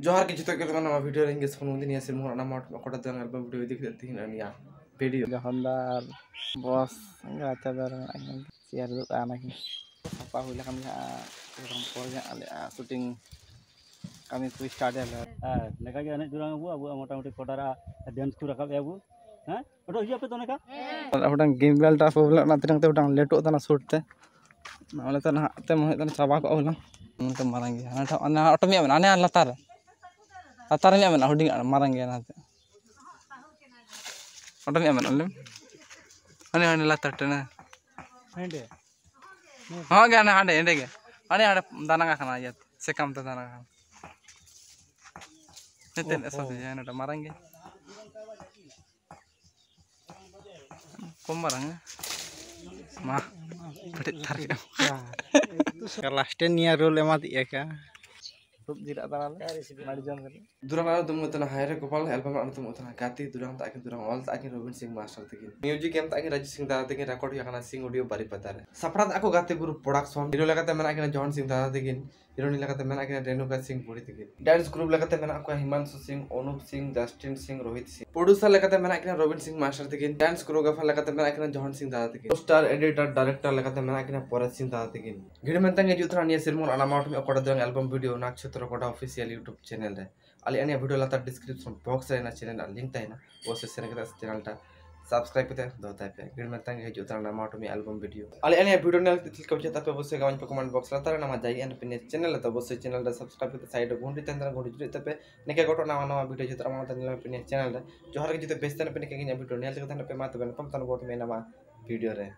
जोहार के जितो के nama video ring guys phone ini hasil mohon nama kota dengan album video ini kita tinggal ya video Honda bos enggak ada barang siar dulu anak apa hula kami orang pornya syuting kami kuis start ya neka ge anek durang abu motamoti kodara dance ku rakab ya bu ha odo hiya pe to neka udang gimbal ta problem na tinang te udang leto tana shoot te na ole tana te moh tana chaba ko ulang te marang ge ana auto mi ane latar mi amen huding marang ge na te auto mi amen olim ane latar te na hende ha ge ana hande ende ge ane dananga khana ya sekam te dananga neten eso te ya na marang ge marang mah pedit tarik last niya role emat ya ka rup tidak tanal mari jam kali durang ada tuh mutana haire kopal album ada tuh mutana gati durang tak akan durang all tak akan Robin Singh master tekin music game tak akan Raju Singh Dada tekin record ya karena sing audio bari patare saprat aku gati guru production hero lagate mana akan John Singh Dada tekin hero ni lagate mana akan Renuka Singh Puri tekin dance group lagate mana aku Himanshu Singh Anup Singh Justin Singh Rohit Singh producer lagate mana akan Robin Singh master tekin dance choreographer lagate mana akan John Singh Dada tekin star editor director lagate mana akan Paras Singh Dada tekin gede mentang aja utra nia sirmon alamat mi aku ada album video nak chutro koda official YouTube channel deh ali ane video latar description box re na channel link ta na wo se sene kita channel ta subscribe kete do ta pe gir men tang he jotra na mato mi album video ali ane video na til ka cheta pe bosse gawan pe comment box latar na ma jai ane pin channel ta bosse channel ta subscribe kete side gundi tendra gundi juri ta pe neke goto na na video jotra ma tan pin channel ta johar ke jite beste na pin ke nya video ne ta pe ma ta ben pam tan goto me na ma video re